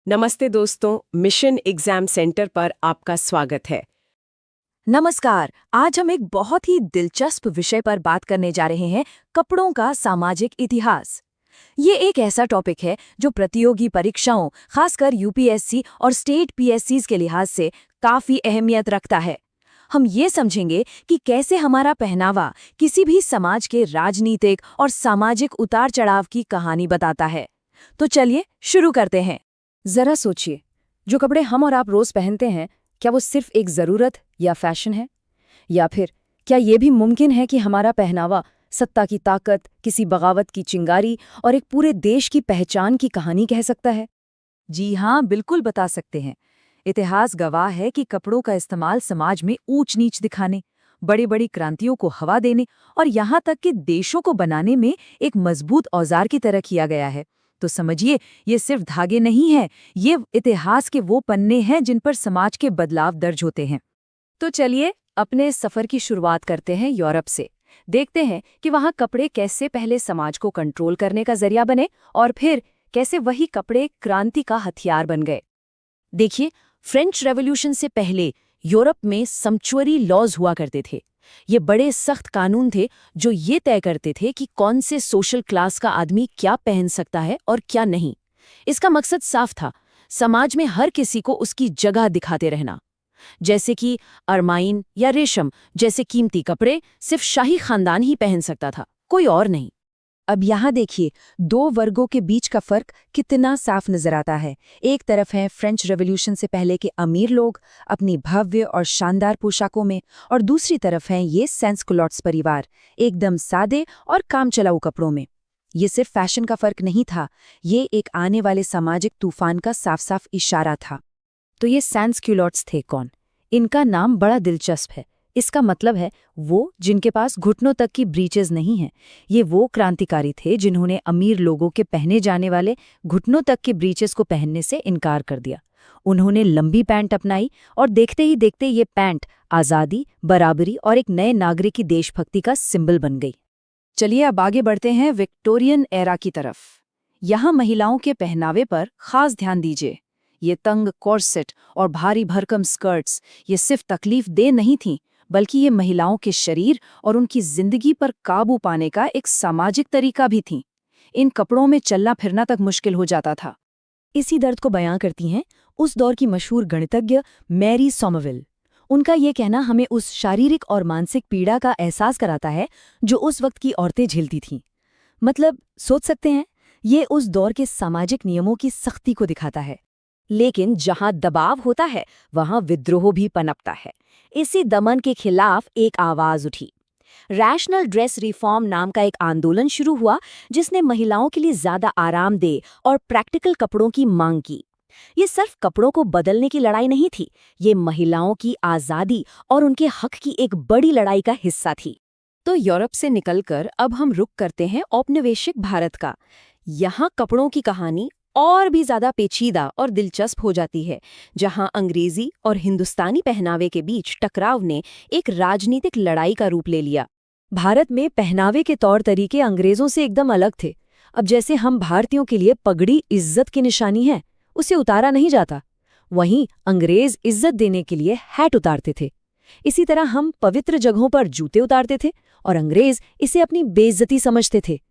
नमस्ते दोस्तों, mission exam centre पर आपका स्वागत है। नमस्कार। आज हम एक बहुत ही दिलचस्प विषय पर बात करने जा रहे हैं, कपड़ों का सामाजिक इतिहास। ये एक ऐसा टॉपिक है जो प्रतियोगी परीक्षाओं, खासकर यूपीएससी और स्टेट पीएससीज के लिहाज से काफी अहमियत रखता है। हम ये समझेंगे कि कैसे हमारा पहनावा किसी भी समाज के राजनीतिक और सामाजिक उतार चढ़ाव की कहानी बताता है। तो चलिए शुरू करते हैं। जरा सोचिए, जो कपड़े हम और आप रोज पहनते हैं, क्या वो सिर्फ एक ज़रूरत या फैशन है? या फिर क्या ये भी मुमकिन है कि हमारा पहनावा सत्ता की ताकत, किसी बगावत की चिंगारी और एक पूरे देश की पहचान की कहानी कह सकता है? जी हाँ, बिल्कुल बता सकते हैं। इतिहास गवाह है कि कपड़ों का इस्तेमाल समाज में ऊंच नीच दिखाने, बड़ी बड़ी क्रांतियों को हवा देने और यहाँ तक कि देशों को बनाने में एक मजबूत औजार की तरह किया गया है। तो समझिए, ये सिर्फ धागे नहीं है, ये इतिहास के वो पन्ने हैं जिन पर समाज के बदलाव दर्ज होते हैं। तो चलिए अपने इस सफर की शुरुआत करते हैं यूरोप से। देखते हैं कि वहाँ कपड़े कैसे पहले समाज को कंट्रोल करने का जरिया बने और फिर कैसे वही कपड़े क्रांति का हथियार बन गए। देखिए, फ्रेंच रेवोल्यूशन से पहले यूरोप में सम्चुअरी लॉज हुआ करते थे। ये बड़े सख्त कानून थे जो ये तय करते थे कि कौन से सोशल क्लास का आदमी क्या पहन सकता है और क्या नहीं। इसका मकसद साफ था, समाज में हर किसी को उसकी जगह दिखाते रहना। जैसे कि अरमाइन या रेशम जैसे कीमती कपड़े सिर्फ शाही खानदान ही पहन सकता था, कोई और नहीं। अब यहाँ देखिए, दो वर्गों के बीच का फर्क कितना साफ नजर आता है। एक तरफ है फ्रेंच रेवोल्यूशन से पहले के अमीर लोग अपनी भव्य और शानदार पोशाकों में, और दूसरी तरफ हैं ये सैंस-कुलॉट्स परिवार, एकदम सादे और कामचलाऊ कपड़ों में। ये सिर्फ फैशन का फर्क नहीं था, ये एक आने वाले सामाजिक तूफान का साफ साफ इशारा था। तो ये सैंस-कुलॉट्स थे कौन? इनका नाम बड़ा दिलचस्प है। इसका मतलब है वो जिनके पास घुटनों तक की ब्रीचेस नहीं हैं। ये वो क्रांतिकारी थे जिन्होंने अमीर लोगों के पहने जाने वाले घुटनों तक के ब्रीचेस को पहनने से इनकार कर दिया। उन्होंने लंबी पैंट अपनाई और देखते ही देखते ये पैंट आज़ादी, बराबरी और एक नए नागरिक की देशभक्ति का सिंबल बन गई। चलिए अब आगे बढ़ते हैं विक्टोरियन एरा की तरफ। यहाँ महिलाओं के पहनावे पर खास ध्यान दीजिए। ये तंग कॉर्सेट और भारी भरकम स्कर्ट्स ये सिर्फ तकलीफ दे नहीं थीं, बल्कि ये महिलाओं के शरीर और उनकी जिंदगी पर काबू पाने का एक सामाजिक तरीका भी थी। इन कपड़ों में चलना फिरना तक मुश्किल हो जाता था। इसी दर्द को बयां करती हैं उस दौर की मशहूर गणितज्ञ मैरी सॉमरविल। उनका ये कहना हमें उस शारीरिक और मानसिक पीड़ा का एहसास कराता है जो उस वक्त की औरतें झेलती थीं। मतलब सोच सकते हैं, ये उस दौर के सामाजिक नियमों की सख्ती को दिखाता है। लेकिन जहां दबाव होता है वहां विद्रोह भी पनपता है। इसी दमन के खिलाफ एक आवाज उठी। रैशनल ड्रेस रिफॉर्म नाम का एक आंदोलन शुरू हुआ जिसने महिलाओं के लिए ज्यादा आरामदेह और प्रैक्टिकल कपड़ों की मांग की। ये सिर्फ कपड़ों को बदलने की लड़ाई नहीं थी, ये महिलाओं की आजादी और उनके हक की एक बड़ी लड़ाई का हिस्सा थी। तो यूरोप से निकलकर अब हम रुख करते हैं औपनिवेशिक भारत का। यहाँ कपड़ों की कहानी और भी ज्यादा पेचीदा और दिलचस्प हो जाती है, जहां अंग्रेजी और हिंदुस्तानी पहनावे के बीच टकराव ने एक राजनीतिक लड़ाई का रूप ले लिया। भारत में पहनावे के तौर तरीके अंग्रेजों से एकदम अलग थे। अब जैसे हम भारतीयों के लिए पगड़ी इज्जत की निशानी है, उसे उतारा नहीं जाता, वहीं अंग्रेज इज्जत देने के लिए हैट उतारते थे। इसी तरह हम पवित्र जगहों पर जूते उतारते थे और अंग्रेज इसे अपनी बेइज्जती समझते थे।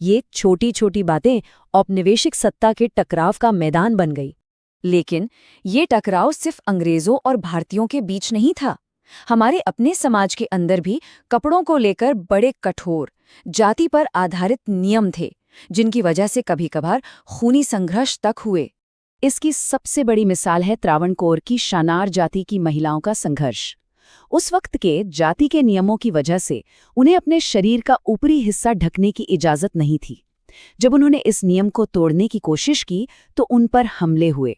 ये छोटी छोटी बातें औपनिवेशिक सत्ता के टकराव का मैदान बन गई। लेकिन ये टकराव सिर्फ अंग्रेजों और भारतीयों के बीच नहीं था। हमारे अपने समाज के अंदर भी कपड़ों को लेकर बड़े कठोर, जाति पर आधारित नियम थे, जिनकी वजह से कभी-कभार खूनी संघर्ष तक हुए। इसकी सबसे बड़ी मिसाल है त्रावणकोर की शानार जाति की महिलाओं का संघर्ष। उस वक्त के जाति के नियमों की वजह से उन्हें अपने शरीर का ऊपरी हिस्सा ढकने की इजाजत नहीं थी। जब उन्होंने इस नियम को तोड़ने की कोशिश की तो उन पर हमले हुए।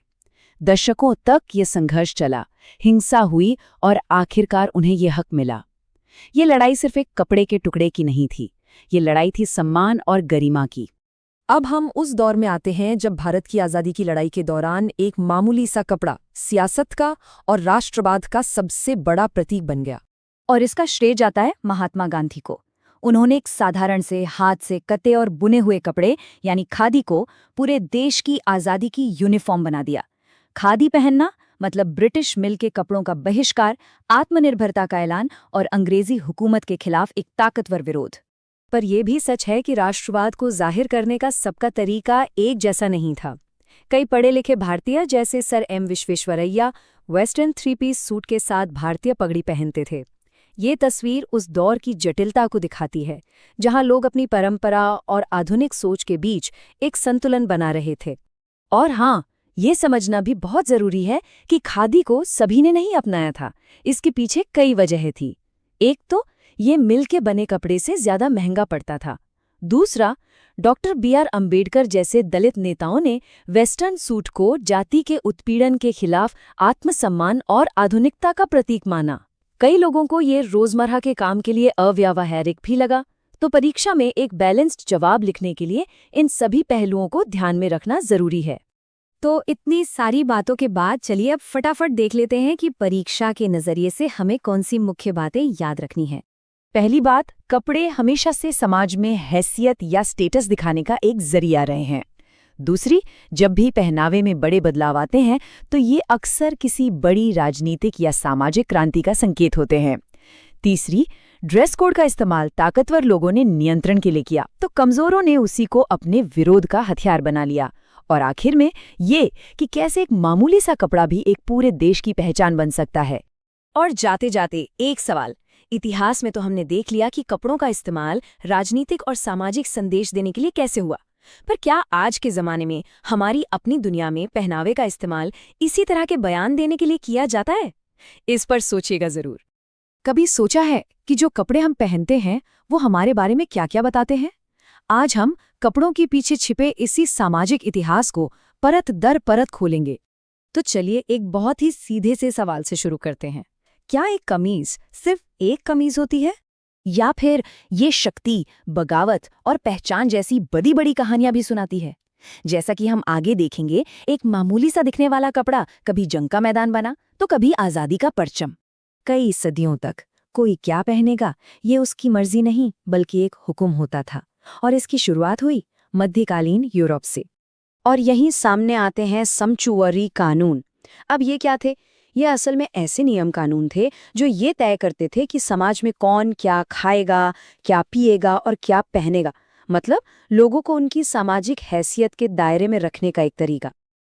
दशकों तक ये संघर्ष चला, हिंसा हुई और आखिरकार उन्हें ये हक मिला। ये लड़ाई सिर्फ एक कपड़े के टुकड़े की नहीं थी, ये लड़ाई थी सम्मान और गरिमा की। अब हम उस दौर में आते हैं जब भारत की आज़ादी की लड़ाई के दौरान एक मामूली सा कपड़ा सियासत का और राष्ट्रवाद का सबसे बड़ा प्रतीक बन गया। और इसका श्रेय जाता है महात्मा गांधी को। उन्होंने एक साधारण से हाथ से कते और बुने हुए कपड़े यानी खादी को पूरे देश की आज़ादी की यूनिफॉर्म बना दिया। खादी पहनना मतलब ब्रिटिश मिल के कपड़ों का बहिष्कार, आत्मनिर्भरता का ऐलान और अंग्रेजी हुकूमत के खिलाफ एक ताकतवर विरोध। पर यह भी सच है कि राष्ट्रवाद को जाहिर करने का सबका तरीका एक जैसा नहीं था। कई पढ़े लिखे भारतीय जैसे sir M Visvesvaraya western three-piece suit के साथ भारतीय पगड़ी पहनते थे। ये तस्वीर उस दौर की जटिलता को दिखाती है, जहां लोग अपनी परंपरा और आधुनिक सोच के बीच एक संतुलन बना रहे थे। और हाँ, ये समझना भी बहुत जरूरी है कि खादी को सभी ने नहीं अपनाया था। इसके पीछे कई वजहें थी। एक तो ये मिल के बने कपड़े से ज्यादा महंगा पड़ता था। दूसरा, डॉक्टर बी.आर. अंबेडकर जैसे दलित नेताओं ने वेस्टर्न सूट को जाति के उत्पीड़न के खिलाफ आत्मसम्मान और आधुनिकता का प्रतीक माना। कई लोगों को ये रोजमर्रा के काम के लिए अव्यावहारिक भी लगा। तो परीक्षा में एक बैलेंस्ड जवाब लिखने के लिए इन सभी पहलुओं को ध्यान में रखना जरूरी है। तो इतनी सारी बातों के बाद चलिए अब फटाफट देख लेते हैं कि परीक्षा के नजरिए से हमें कौन सी मुख्य बातें याद रखनी है। पहली बात, कपड़े हमेशा से समाज में हैसियत या स्टेटस दिखाने का एक जरिया रहे हैं। दूसरी, जब भी पहनावे में बड़े बदलाव आते हैं तो ये अक्सर किसी बड़ी राजनीतिक या सामाजिक क्रांति का संकेत होते हैं। तीसरी, ड्रेस कोड का इस्तेमाल ताकतवर लोगों ने नियंत्रण के लिए किया तो कमजोरों ने उसी को अपने विरोध का हथियार बना लिया। और आखिर में ये कि कैसे एक मामूली सा कपड़ा भी एक पूरे देश की पहचान बन सकता है। और जाते जाते एक सवाल, इतिहास में तो हमने देख लिया कि कपड़ों का इस्तेमाल राजनीतिक और सामाजिक संदेश देने के लिए कैसे हुआ, पर क्या आज के जमाने में हमारी अपनी दुनिया में पहनावे का इस्तेमाल इसी तरह के बयान देने के लिए किया जाता है? इस पर सोचिएगा जरूर। कभी सोचा है कि जो कपड़े हम पहनते हैं वो हमारे बारे में क्या क्या बताते हैं? आज हम कपड़ों के पीछे छिपे इसी सामाजिक इतिहास को परत दर परत खोलेंगे। तो चलिए एक बहुत ही सीधे से सवाल से शुरू करते हैं। क्या एक कमीज सिर्फ एक कमीज होती है, या फिर ये शक्ति, बगावत और पहचान जैसी बड़ी बड़ी कहानियां भी सुनाती है? जैसा कि हम आगे देखेंगे, एक मामूली सा दिखने वाला कपड़ा कभी जंग का मैदान बना तो कभी आजादी का परचम। कई सदियों तक कोई क्या पहनेगा ये उसकी मर्जी नहीं बल्कि एक हुक्म होता था। और इसकी शुरुआत हुई मध्यकालीन यूरोप से। और यहीं सामने आते हैं समचुअरी कानून। अब ये क्या थे? ये असल में ऐसे नियम कानून थे जो ये तय करते थे कि समाज में कौन क्या खाएगा, क्या पिएगा और क्या पहनेगा। मतलब लोगों को उनकी सामाजिक हैसियत के दायरे में रखने का एक तरीका।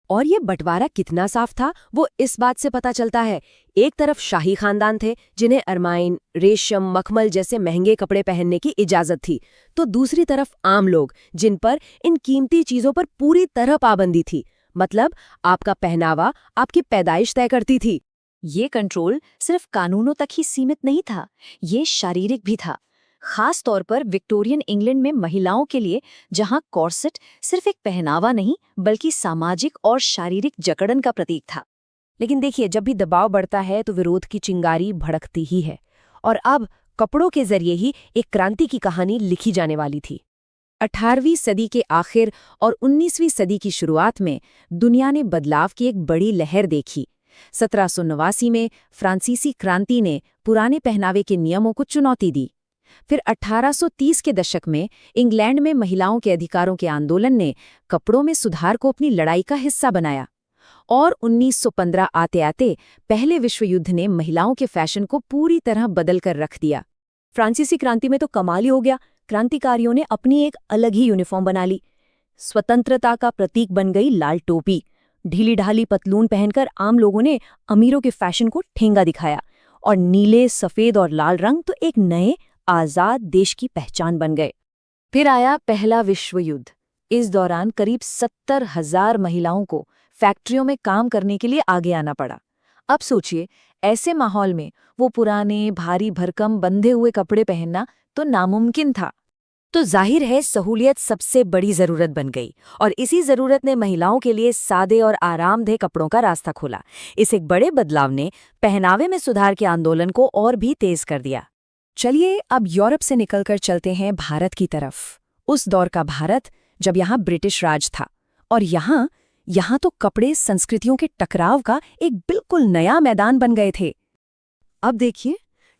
और ये बंटवारा कितना साफ था वो इस बात से पता चलता है। एक तरफ शाही खानदान थे जिन्हें अरमाइन, रेशम, मखमल जैसे महंगे कपड़े पहनने की इजाजत थी, तो दूसरी तरफ आम लोग जिन पर इन कीमती चीजों पर पूरी तरह पाबंदी थी। मतलब आपका पहनावा आपकी पैदाइश तय करती थी। ये कंट्रोल सिर्फ कानूनों तक ही सीमित नहीं था, ये शारीरिक भी था। खास तौर पर विक्टोरियन इंग्लैंड में महिलाओं के लिए, जहां कॉर्सेट सिर्फ एक पहनावा नहीं बल्कि सामाजिक और शारीरिक जकड़न का प्रतीक था। लेकिन देखिए, जब भी दबाव बढ़ता है तो विरोध की चिंगारी भड़कती ही है। और अब कपड़ों के जरिए ही एक क्रांति की कहानी लिखी जाने वाली थी। 18वीं सदी के आखिर और 19वीं सदी की शुरुआत में दुनिया ने बदलाव की एक बड़ी लहर देखी। 1789 में फ्रांसीसी क्रांति ने पुराने पहनावे के नियमों को चुनौती दी। फिर 1830 के दशक में इंग्लैंड में महिलाओं के अधिकारों के आंदोलन ने कपड़ों में सुधार को अपनी लड़ाई का हिस्सा बनाया। और 1915 आते आते पहले विश्व युद्ध ने महिलाओं के फैशन को पूरी तरह बदल कर रख दिया। फ्रांसीसी क्रांति में तो कमाल ही हो गया। क्रांतिकारियों ने अपनी एक अलग ही यूनिफॉर्म बना ली। स्वतंत्रता का प्रतीक बन गई लाल टोपी। ढीली ढाली पतलून पहनकर आम लोगों ने अमीरों के फैशन को ठेंगा दिखाया। और नीले, सफेद और लाल रंग तो एक नए आजाद देश की पहचान बन गए। फिर आया पहला विश्व युद्ध। इस दौरान करीब 70,000 महिलाओं को फैक्ट्रियों में काम करने के लिए आगे आना पड़ा। अब सोचिए, ऐसे माहौल में वो पुराने, भारी भरकम बंधे हुए कपड़े पहनना तो नामुमकिन था। तो जाहिर है सहूलियत सबसे बड़ी जरूरत बन गई, और इसी जरूरत ने महिलाओं के लिए सादे और आरामदेह कपड़ों का रास्ता खोला। इस एक बड़े बदलाव ने पहनावे में सुधार के आंदोलन को और भी तेज कर दिया। चलिए अब यूरोप से निकलकर चलते हैं भारत की तरफ। उस दौर का भारत जब यहाँ ब्रिटिश राज था, और यहाँ तो कपड़े संस्कृतियों के टकराव का एक बिल्कुल नया मैदान बन गए थे। अब देखिए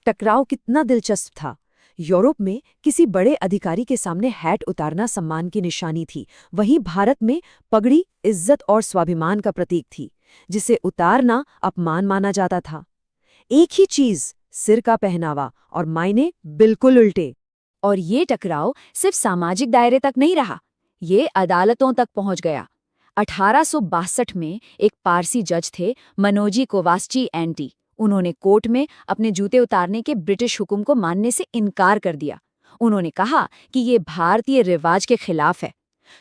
टकराव कितना दिलचस्प था। यूरोप में किसी बड़े अधिकारी के सामने हैट उतारना सम्मान की निशानी थी, वहीं भारत में पगड़ी इज्जत और स्वाभिमान का प्रतीक थी, जिसे उतारना अपमान माना जाता था। एक ही चीज, सिर का पहनावा और मायने बिल्कुल उल्टे। और ये टकराव सिर्फ सामाजिक दायरे तक नहीं रहा, ये अदालतों तक पहुंच गया। 1862 में एक पारसी जज थे, मनोजी कोवासची एंटी। उन्होंने कोर्ट में अपने जूते उतारने के ब्रिटिश हुक्म को मानने से इनकार कर दिया। उन्होंने कहा कि ये भारतीय रिवाज के खिलाफ है।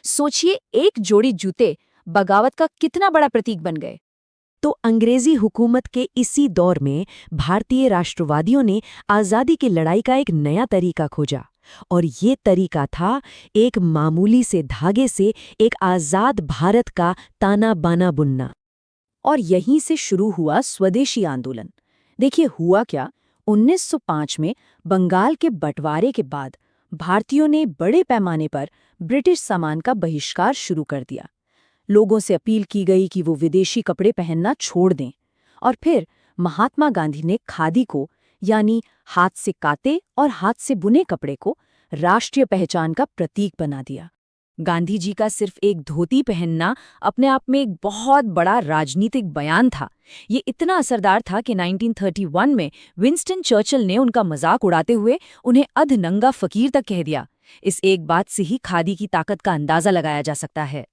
सोचिए, एक जोड़ी जूते बगावत का कितना बड़ा प्रतीक बन गए। तो अंग्रेजी हुकूमत के इसी दौर में भारतीय राष्ट्रवादियों ने आज़ादी की लड़ाई का एक नया तरीका खोजा, और ये तरीका था एक मामूली से धागे से एक आज़ाद भारत का ताना बाना बुनना। और यहीं से शुरू हुआ स्वदेशी आंदोलन। देखिए हुआ क्या, 1905 में बंगाल के बंटवारे के बाद भारतीयों ने बड़े पैमाने पर ब्रिटिश सामान का बहिष्कार शुरू कर दिया। लोगों से अपील की गई कि वो विदेशी कपड़े पहनना छोड़ दें। और फिर महात्मा गांधी ने खादी को, यानी हाथ से काते और हाथ से बुने कपड़े को, राष्ट्रीय पहचान का प्रतीक बना दिया। गांधी जी का सिर्फ एक धोती पहनना अपने आप में एक बहुत बड़ा राजनीतिक बयान था। ये इतना असरदार था कि 1931 में विंस्टन चर्चिल ने उनका मजाक उड़ाते हुए उन्हें अधनंगा फकीर तक कह दिया। इस एक बात से ही खादी की ताकत का अंदाजा लगाया जा सकता है।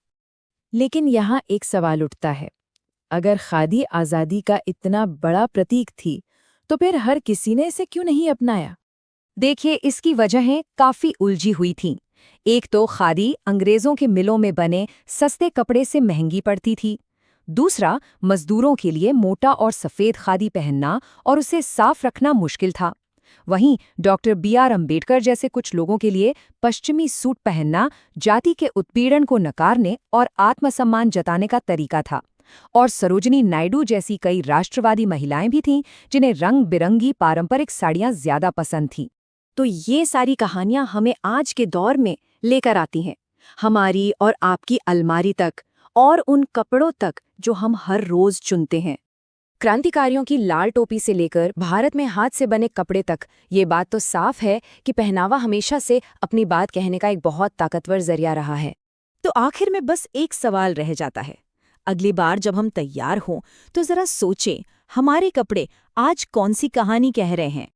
लेकिन यहाँ एक सवाल उठता है, अगर खादी आज़ादी का इतना बड़ा प्रतीक थी, तो फिर हर किसी ने इसे क्यों नहीं अपनाया? देखिए, इसकी वजहें काफ़ी उलझी हुई थीं। एक तो खादी अंग्रेज़ों के मिलों में बने सस्ते कपड़े से महंगी पड़ती थी। दूसरा, मजदूरों के लिए मोटा और सफ़ेद खादी पहनना और उसे साफ रखना मुश्किल था। वहीं डॉक्टर B.R. अम्बेडकर जैसे कुछ लोगों के लिए पश्चिमी सूट पहनना जाति के उत्पीड़न को नकारने और आत्मसम्मान जताने का तरीका था। और सरोजिनी नायडू जैसी कई राष्ट्रवादी महिलाएं भी थीं, जिन्हें रंग बिरंगी पारंपरिक साड़ियां ज्यादा पसंद थीं। तो ये सारी कहानियां हमें आज के दौर में लेकर आती हैं, हमारी और आपकी अलमारी तक, और उन कपड़ों तक जो हम हर रोज चुनते हैं। क्रांतिकारियों की लाल टोपी से लेकर भारत में हाथ से बने कपड़े तक, ये बात तो साफ है कि पहनावा हमेशा से अपनी बात कहने का एक बहुत ताकतवर जरिया रहा है। तो आखिर में बस एक सवाल रह जाता है, अगली बार जब हम तैयार हों तो जरा सोचें, हमारे कपड़े आज कौन सी कहानी कह रहे हैं।